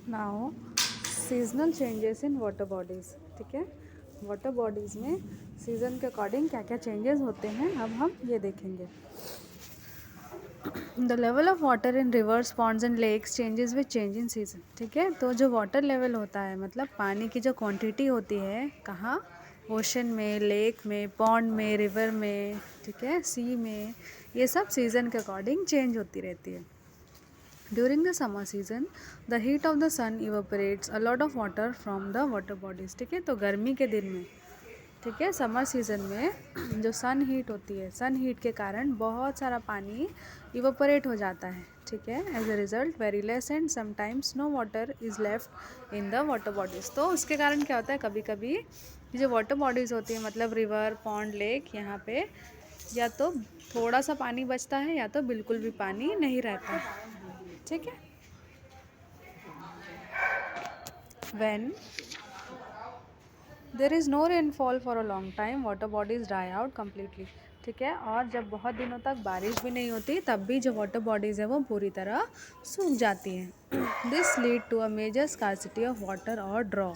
Now seasonal changes in water bodies, ठीक है। Water bodies में सीज़न के अकॉर्डिंग क्या क्या चेंजेस होते हैं अब हम ये देखेंगे। The level of water in rivers, ponds and lakes changes with change in season, ठीक है। तो जो वाटर लेवल होता है मतलब पानी की जो क्वांटिटी होती है कहाँ, ओशन में, लेक में, पॉन्ड में, रिवर में, ठीक है, सी में, ये सब सीज़न के अकॉर्डिंग चेंज होती रहती है। During the summer season the heat of the sun evaporates a lot of water from the water bodies, ठीक है। तो गर्मी के दिन में, ठीक है, समर सीज़न में जो सन हीट होती है, सन हीट के कारण बहुत सारा पानी इवेपोरेट हो जाता है, ठीक है। As a result very less and sometimes no water is left in the water bodies. तो उसके कारण क्या होता है, कभी कभी जो वाटर बॉडीज़ होती है मतलब रिवर, पॉन्ड, लेक, यहाँ पे या तो थोड़ा सा पानी बचता है या तो बिल्कुल भी पानी नहीं रहता है, ठीक है। When there is no rainfall for a long time water bodies dry out completely, ठीक है। और जब बहुत दिनों तक बारिश भी नहीं होती तब भी जो वाटर बॉडीज़ है वो पूरी तरह सूख जाती हैं। This lead to a major scarcity of water और draw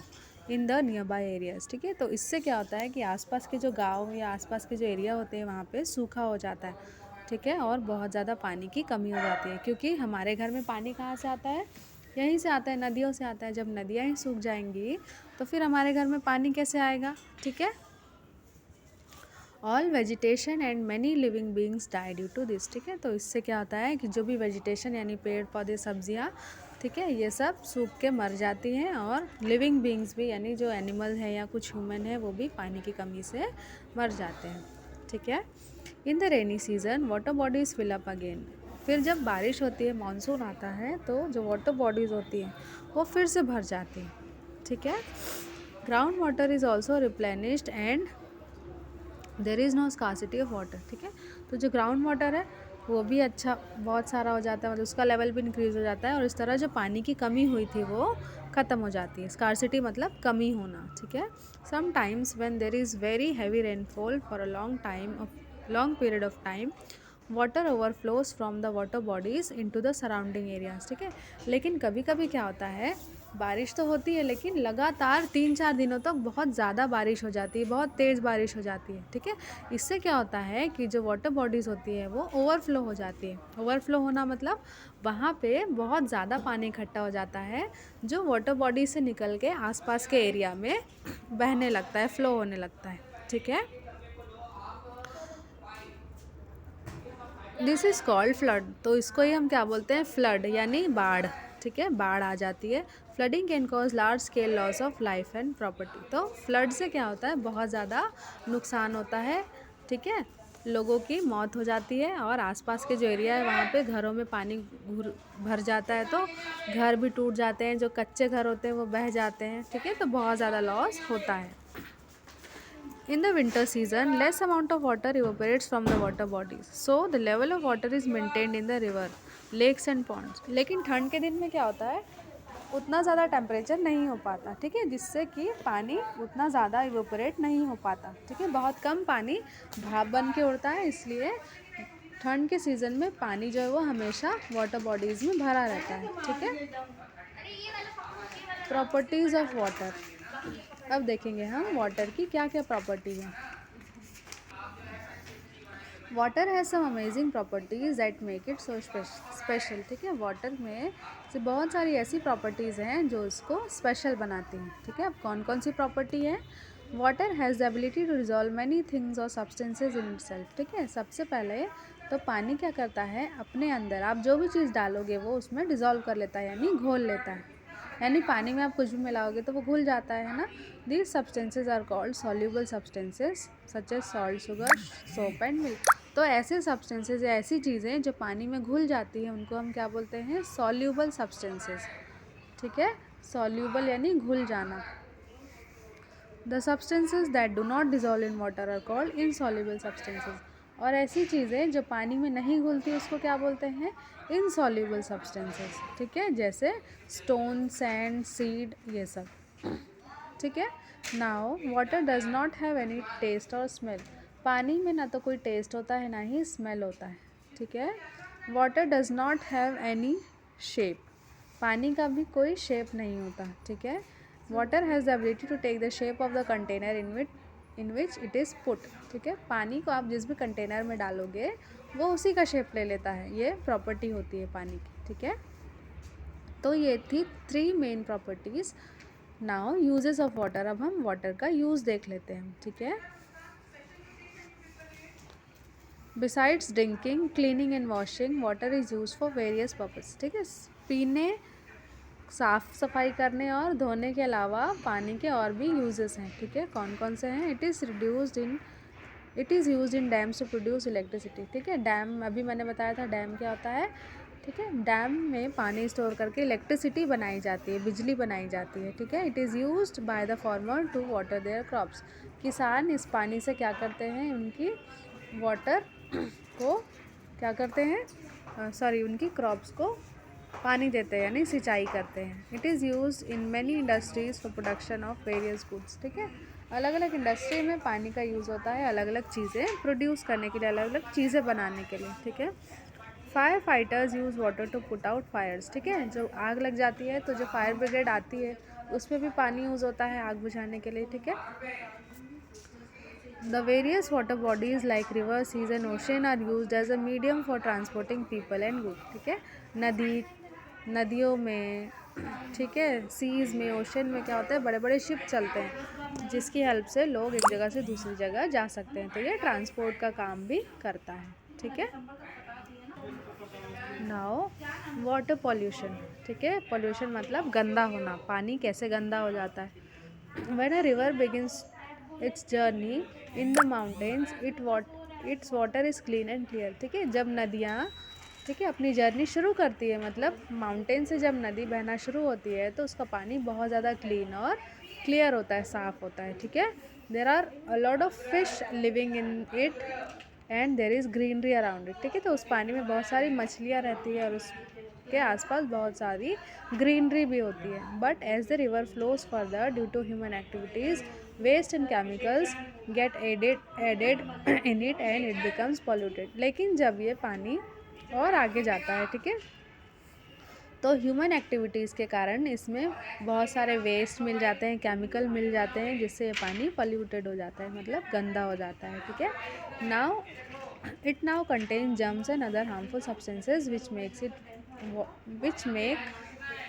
in the near by areas, ठीक है। तो इससे क्या होता है कि आसपास के जो गाँव या आसपास के जो एरिया होते हैं वहाँ पे सूखा हो जाता है, ठीक है, और बहुत ज़्यादा पानी की कमी हो जाती है। क्योंकि हमारे घर में पानी कहाँ से आता है, यहीं से आता है, नदियों से आता है। जब नदियाँ ही सूख जाएंगी तो फिर हमारे घर में पानी कैसे आएगा, ठीक है। All vegetation and many living beings die due to this, ठीक है। तो इससे क्या होता है कि जो भी वेजिटेशन यानी पेड़ पौधे, सब्जियाँ, ठीक है, ये सब सूख के मर जाती हैं। और लिविंग बींग्स भी यानी जो एनिमल है या कुछ ह्यूमन है वो भी पानी की कमी से मर जाते हैं, ठीक है। In the rainy season water bodies fill up again, फिर जब बारिश होती है, मानसून आता है तो जो वाटर बॉडीज़ होती हैं वो फिर से भर जाती हैं, ठीक है। Ground water is also replenished and there is no scarcity of water, ठीक है। तो जो ग्राउंड वाटर है वो भी अच्छा बहुत सारा हो जाता है, मतलब उसका लेवल भी इंक्रीज़ हो जाता है और इस तरह जो पानी की कमी हुई थी वो ख़त्म हो जाती है। स्कार्सिटी मतलब कमी होना, ठीक है। Sometimes when there is very heavy rainfall for a long period of time water overflows from the water bodies into the surrounding areas, ठीक है। लेकिन कभी कभी क्या होता है, बारिश तो होती है लेकिन लगातार 3-4 दिनों तक बहुत ज़्यादा बारिश हो जाती है, बहुत तेज़ बारिश हो जाती है, ठीक है। इससे क्या होता है कि जो वाटर बॉडीज़ होती है वो ओवरफ्लो हो जाती है। ओवरफ्लो होना मतलब वहाँ पे बहुत ज़्यादा पानी इकट्ठा हो जाता है जो वाटर बॉडी से निकल के आसपास के एरिया में बहने लगता है, फ्लो होने लगता है, ठीक है। This is called flood. तो इसको ही हम क्या बोलते हैं, फ्लड यानी बाढ़, ठीक है, बाढ़ आ जाती है। Flooding can cause large scale loss of life and property. तो फ्लड से क्या होता है, बहुत ज़्यादा नुकसान होता है, ठीक है, लोगों की मौत हो जाती है और आसपास के जो एरिया है वहाँ पे घरों में पानी भर जाता है तो घर भी टूट जाते हैं, जो कच्चे घर होते हैं वो बह जाते हैं, ठीक है। तो बहुत ज़्यादा लॉस होता है। In the winter season, less amount of water evaporates from the water bodies. So, the level of water is maintained in the river, lakes and ponds. लेकिन ठंड के दिन में क्या होता है, उतना ज़्यादा टेम्परेचर नहीं हो पाता, ठीक है, जिससे कि पानी उतना ज़्यादा इवेपोरेट नहीं हो पाता, ठीक है। बहुत कम पानी भाप बन के उड़ता है, इसलिए ठंड के सीज़न में पानी जो है वो हमेशा वाटर बॉडीज़ में भरा रहता है, ठीक है। प्रॉपर्टीज़ ऑफ वाटर, अब देखेंगे हम वाटर की क्या क्या प्रॉपर्टी है। Water has some amazing properties that make it so special, ठीक है। वाटर में से बहुत सारी ऐसी प्रॉपर्टीज़ हैं जो इसको स्पेशल बनाती हैं, ठीक है। अब कौन कौन सी प्रॉपर्टी है, water has the ability to dissolve many things और सब्सटेंसेज इन इटसेल्फ, ठीक है। सबसे पहले तो पानी क्या करता है, अपने अंदर आप जो भी चीज़ डालोगे वो उसमें डिज़ोल्व कर लेता है यानी घोल लेता है, यानी पानी में आप कुछ भी मिलाओगे तो वो घुल जाता है ना। These substances are called soluble substances such as salt, sugar, soap and milk. तो ऐसे सब्सटेंसेज या ऐसी चीज़ें जो पानी में घुल जाती हैं उनको हम क्या बोलते हैं, सॉल्यूबल सब्सटेंसेज, ठीक है। सॉल्यूबल यानी घुल जाना। The substances that do not dissolve in water are called insoluble substances. और ऐसी चीज़ें जो पानी में नहीं घुलती उसको क्या बोलते हैं, इनसॉल्यूबल सब्सटेंसेज, ठीक है, जैसे स्टोन, सैंड, सीड, ये सब, ठीक है। Now water does not have any taste और स्मेल। पानी में ना तो कोई टेस्ट होता है ना ही स्मेल होता है, ठीक है। Water does not have any shape, पानी का भी कोई शेप नहीं होता, ठीक है। Water has the ability to take the shape of the container in which it is put, ठीक है। पानी को आप जिस भी कंटेनर में डालोगे वो उसी का शेप ले लेता है, ये प्रॉपर्टी होती है पानी की, ठीक है। तो ये थी 3 main properties. Now uses of water, अब हम वाटर का यूज़ देख लेते हैं, ठीक है। Besides drinking, cleaning and washing, water is use for various purpose, ठीक है। पीने, साफ़ सफाई करने और धोने के अलावा पानी के और भी यूजेस हैं, ठीक है। कौन कौन से हैं? It is used in dams to produce electricity, ठीक है। डैम, अभी मैंने बताया था डैम क्या होता है, ठीक है। डैम में पानी स्टोर करके इलेक्ट्रिसिटी बनाई जाती है, बिजली बनाई जाती है, ठीक है। It is used by the farmer to water their crops, किसान इस पानी से क्या करते हैं, उनकी वाटर को क्या करते हैं, उनकी क्रॉप्स को पानी देते हैं, यानी सिंचाई करते हैं। It is use in many industries for production of various goods, ठीक है। अलग अलग इंडस्ट्री में पानी का यूज़ होता है अलग अलग चीज़ें प्रोड्यूस करने के लिए, अलग अलग चीज़ें बनाने के लिए, ठीक है। Fire fighters use water to put out fires, ठीक है। जब आग लग जाती है तो जो फायर ब्रिगेड आती है उसमें भी पानी यूज़ होता है आग बुझाने के लिए, ठीक है। The various water bodies like rivers, seas and ocean are used as a medium for transporting people and goods, ठीक है। नदियों में, ठीक है, सीज़ में, ओशन में क्या होता है, बड़े बड़े शिप चलते हैं जिसकी हेल्प से लोग एक जगह से दूसरी जगह जा सकते हैं, तो ये ट्रांसपोर्ट का काम भी करता है, ठीक है। नाउ वाटर पॉल्यूशन, ठीक है। पॉल्यूशन मतलब गंदा होना, पानी कैसे गंदा हो जाता है। When a river begins its journey in the mountains, its water is clean and clear, ठीक है। जब नदियाँ, ठीक है, अपनी जर्नी शुरू करती है, मतलब माउंटेन से जब नदी बहना शुरू होती है तो उसका पानी बहुत ज़्यादा क्लीन और क्लियर होता है, साफ़ होता है, ठीक है। There are a lot of fish living in it and there is greenery around it, ठीक है। तो उस पानी में बहुत सारी मछलियाँ रहती है और उसके आसपास बहुत सारी ग्रीनरी भी होती है। But as the river flows further due to human activities, waste and chemicals get added in it and it becomes polluted, लेकिन जब ये पानी और आगे जाता है, ठीक है, तो ह्यूमन एक्टिविटीज़ के कारण इसमें बहुत सारे वेस्ट मिल जाते हैं, केमिकल मिल जाते हैं, जिससे ये पानी पॉल्यूटेड हो जाता है, मतलब गंदा हो जाता है, ठीक है। Now contain germs and other harmful substances which make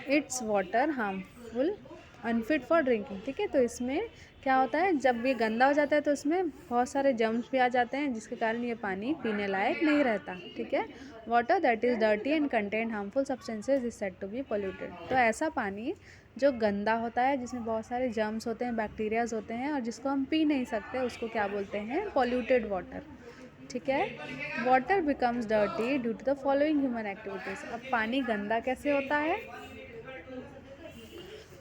it's water harmful unfit for drinking, ठीक है। तो इसमें क्या होता है, जब ये गंदा हो जाता है तो इसमें बहुत सारे जर्म्स भी आ जाते हैं जिसके कारण ये पानी पीने लायक नहीं रहता, ठीक है। Water that is dirty and contain harmful substances is said to be polluted, तो ऐसा पानी जो गंदा होता है, जिसमें बहुत सारे जर्म्स होते हैं, बैक्टीरियाज होते हैं और जिसको हम पी नहीं सकते, उसको क्या बोलते हैं, पॉल्यूटेड वाटर, ठीक है। Water becomes dirty due to the following human activities, अब पानी गंदा कैसे होता है,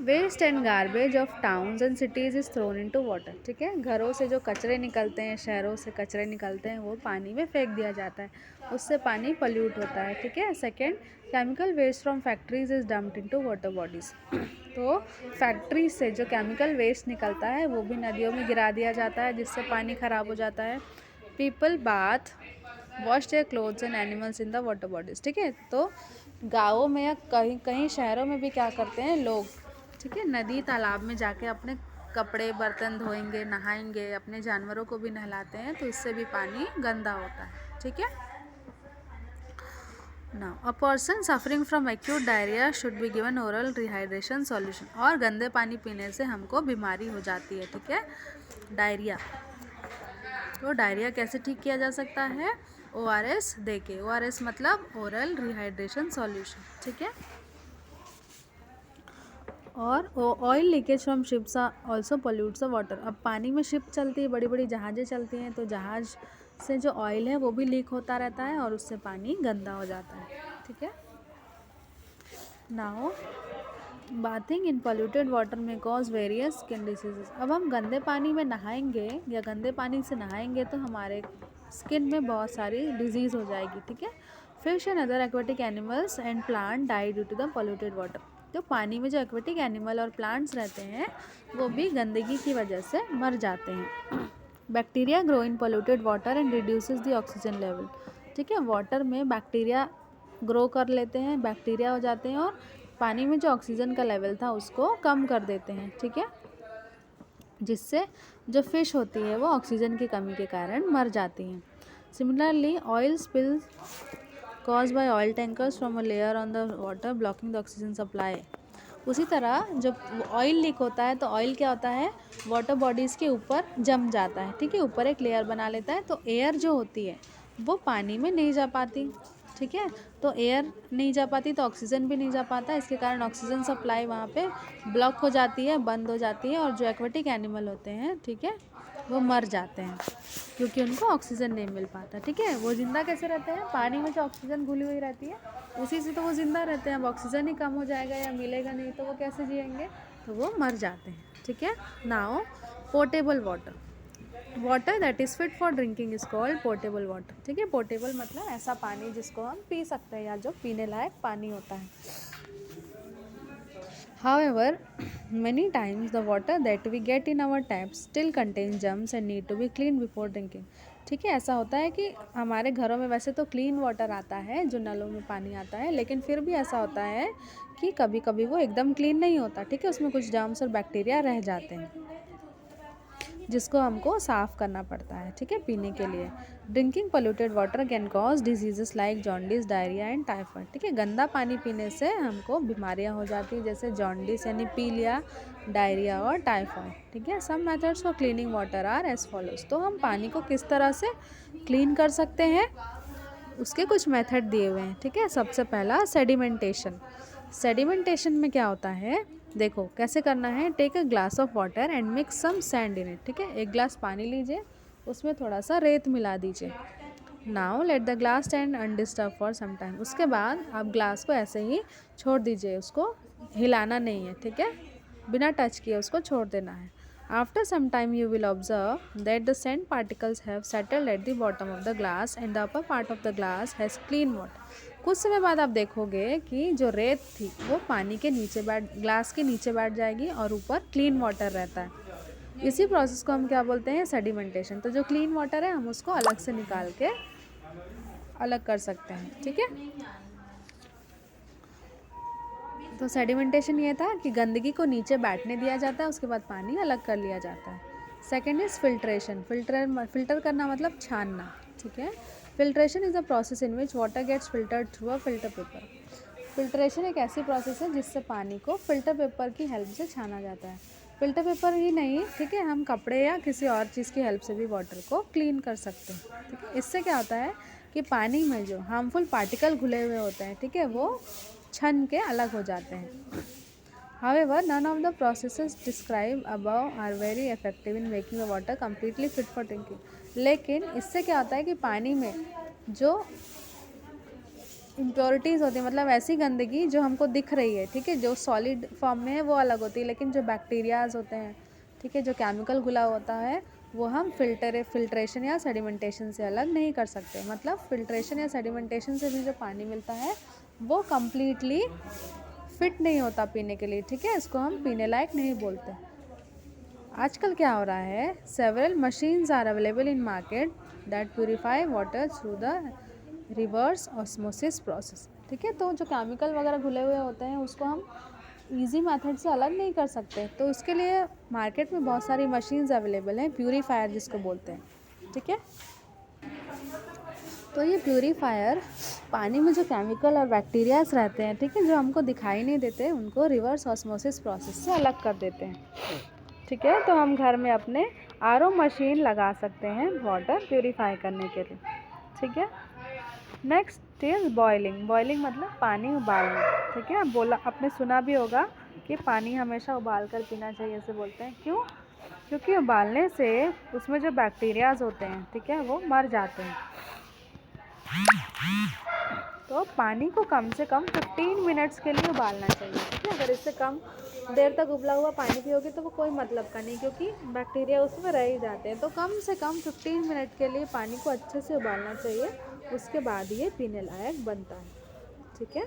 waste and garbage of towns and cities is thrown into water, ठीक है। घरों से जो कचरे निकलते हैं, शहरों से कचरे निकलते हैं, वो पानी में फेंक दिया जाता है, उससे पानी पल्यूट होता है, ठीक है। Second, chemical waste from factories is dumped into water bodies, तो फैक्ट्री से जो केमिकल वेस्ट निकलता है वो भी नदियों में गिरा दिया जाता है, जिससे पानी ख़राब हो जाता है। People bath, wash their clothes and animals in the water bodies, ठीक है। तो गाँवों में या कहीं कहीं शहरों में भी क्या करते हैं लोग, ठीक है, नदी तालाब में जाके अपने कपड़े बर्तन धोएंगे, नहाएंगे, अपने जानवरों को भी नहलाते हैं, तो इससे भी पानी गंदा होता है, ठीक है। Now a person suffering from acute diarrhoea should be given oral rehydration solution, और गंदे पानी पीने से हमको बीमारी हो जाती है, ठीक है, डायरिया। तो डायरिया कैसे ठीक किया जा सकता है, ORS दे के, ORS मतलब ओरल रिहाइड्रेशन सॉल्यूशन, ठीक है। और oil leakage from ships also pollutes the water, अब पानी में शिप चलती है, बड़ी बड़ी जहाज़ें चलती हैं, तो जहाज़ से जो ऑयल है वो भी लीक होता रहता है और उससे पानी गंदा हो जाता है, ठीक है। नाउ बाथिंग इन पोल्यूटेड वाटर में कॉज वेरियस स्किन डिसीजेज, अब हम गंदे पानी में नहाएंगे या गंदे पानी से नहाएंगे तो हमारे स्किन में बहुत सारी डिजीज़ हो जाएगी, ठीक है। Fish and other aquatic animals and plant die due to the polluted water, तो पानी में जो एक्वेटिक एनिमल और प्लांट्स रहते हैं वो भी गंदगी की वजह से मर जाते हैं। Bacteria grow in polluted water and reduces the oxygen level, ठीक है। वाटर में बैक्टीरिया ग्रो कर लेते हैं, बैक्टीरिया हो जाते हैं और पानी में जो ऑक्सीजन का लेवल था उसको कम कर देते हैं, ठीक है, जिससे जो फिश होती है वो ऑक्सीजन की कमी के कारण मर जाती हैं। Similarly oil spill cause by oil tankers from a layer on the water blocking the oxygen supply. उसी तरह जब ऑयल लीक होता है तो ऑयल क्या होता है, वाटर बॉडीज़ के ऊपर जम जाता है, ठीक है, ऊपर एक लेयर बना लेता है, तो एयर जो होती है वो पानी में नहीं जा पाती, ठीक है, तो एयर नहीं जा पाती तो ऑक्सीजन भी नहीं जा पाता, इसके कारण ऑक्सीजन सप्लाई वहाँ पे ब्लॉक हो जाती है, बंद हो जाती है, और जो एक्वेटिक एनिमल होते हैं, ठीक है, वो मर जाते हैं क्योंकि उनको ऑक्सीजन नहीं मिल पाता, ठीक है। वो ज़िंदा कैसे रहते हैं, पानी में जो ऑक्सीजन घुली हुई रहती है उसी से तो वो ज़िंदा रहते हैं। अब ऑक्सीजन ही कम हो जाएगा या मिलेगा नहीं तो वो कैसे जिएंगे, तो वो मर जाते हैं, ठीक है। Now portable water that is fit for drinking is called portable water, ठीक है। पोर्टेबल मतलब ऐसा पानी जिसको हम पी सकते हैं या जो पीने लायक पानी होता है। However, many times the water that we get in our taps still contains germs and need to be cleaned before drinking, ठीक है। ऐसा होता है कि हमारे घरों में वैसे तो क्लीन वाटर आता है, जो नलों में पानी आता है, लेकिन फिर भी ऐसा होता है कि कभी कभी वो एकदम क्लीन नहीं होता, ठीक है, उसमें कुछ जर्म्स और बैक्टीरिया रह जाते हैं जिसको हमको साफ़ करना पड़ता है, ठीक है, पीने के लिए। Drinking polluted water can cause diseases like jaundice, diarrhoea and typhoid, ठीक है। गंदा पानी पीने से हमको बीमारियां हो जाती हैं जैसे जॉन्डिस यानी पीलिया, डायरिया और टाइफाइड, ठीक है। Some methods for cleaning water are as follows. तो हम पानी को किस तरह से क्लीन कर सकते हैं, उसके कुछ मेथड दिए हुए हैं, ठीक है। सबसे पहला सेडिमेंटेशन। सेडिमेंटेशन में क्या होता है, देखो कैसे करना है। Take a glass of water and mix some sand in it, ठीक है। एक ग्लास पानी लीजिए, उसमें थोड़ा सा रेत मिला दीजिए। Now let the glass stand undisturb for some time. उसके बाद आप ग्लास को ऐसे ही छोड़ दीजिए, उसको हिलाना नहीं है, ठीक है, बिना टच किए उसको छोड़ देना है। After some time you will observe that the sand particles have settled at the bottom of the glass and the upper part of the glass has clean water. कुछ समय बाद आप देखोगे कि जो रेत थी वो पानी के नीचे ग्लास के नीचे बैठ जाएगी और ऊपर क्लीन वाटर रहता है। इसी प्रोसेस को हम क्या बोलते हैं, सेडिमेंटेशन। तो जो क्लीन वाटर है हम उसको अलग से निकाल के अलग कर सकते हैं, ठीक है। तो सेडिमेंटेशन ये था कि गंदगी को नीचे बैठने दिया जाता है, उसके बाद पानी अलग कर लिया जाता है। Second is filtration. फिल्टर करना मतलब छानना, ठीक है। Filtration is a process in which water gets filtered through a filter paper. Filtration एक ऐसी प्रोसेस है जिससे पानी को फिल्टर पेपर की हेल्प से छाना जाता है। फिल्टर पेपर ही नहीं, ठीक है, हम कपड़े या किसी और चीज़ की हेल्प से भी वाटर को क्लीन कर सकते हैं, ठीक है। इससे क्या होता है कि पानी में जो हार्मफुल पार्टिकल घुले हुए होते हैं, ठीक है, वो छन के अलग हो जाते हैं। However, none of the processes described above are very effective in making the water completely fit for drinking. लेकिन इससे क्या होता है कि पानी में जो इम्प्योरिटीज़ होती है, मतलब ऐसी गंदगी जो हमको दिख रही है, ठीक है, जो सॉलिड फॉर्म में है वो अलग होती है, लेकिन जो बैक्टीरियाज होते हैं, ठीक है, जो केमिकल घुला होता है वो हम फिल्ट्रेशन या सेडिमेंटेशन से अलग नहीं कर सकते। मतलब फिल्ट्रेशन या सेडिमेंटेशन से भी जो पानी मिलता है वो कम्प्लीटली फिट नहीं होता पीने के लिए, ठीक है, इसको हम पीने लायक नहीं बोलते। आजकल क्या हो रहा है, several machines are available in market that purify water through the reverse osmosis process, ठीक है। तो जो केमिकल वगैरह घुले हुए होते हैं उसको हम इजी मेथड से अलग नहीं कर सकते, तो इसके लिए मार्केट में बहुत सारी मशीन्स अवेलेबल हैं, प्यूरीफायर जिसको बोलते हैं, ठीक है। तो ये प्यूरीफायर पानी में जो केमिकल और बैक्टीरियाज रहते हैं, ठीक है, जो हमको दिखाई नहीं देते, उनको रिवर्स ऑस्मोसिस प्रोसेस से अलग कर देते हैं, ठीक है। तो हम घर में अपने आरओ मशीन लगा सकते हैं वाटर प्यूरीफाई करने के लिए, ठीक है। Next is boiling. बॉइलिंग मतलब पानी उबालना, ठीक है। आपने सुना भी होगा कि पानी हमेशा उबाल कर पीना चाहिए, ऐसे बोलते हैं। क्यों? क्योंकि उबालने से उसमें जो बैक्टीरियाज होते हैं, ठीक है, वो मर जाते हैं। तो पानी को कम से कम 15 मिनट्स के लिए उबालना चाहिए, ठीक है। अगर इससे कम देर तक उबला हुआ पानी पियोगे तो वो कोई मतलब का नहीं, क्योंकि बैक्टीरिया उसमें रह ही जाते हैं। तो कम से कम 15 मिनट के लिए पानी को अच्छे से उबालना चाहिए, उसके बाद ये पीने लायक बनता है, ठीक है।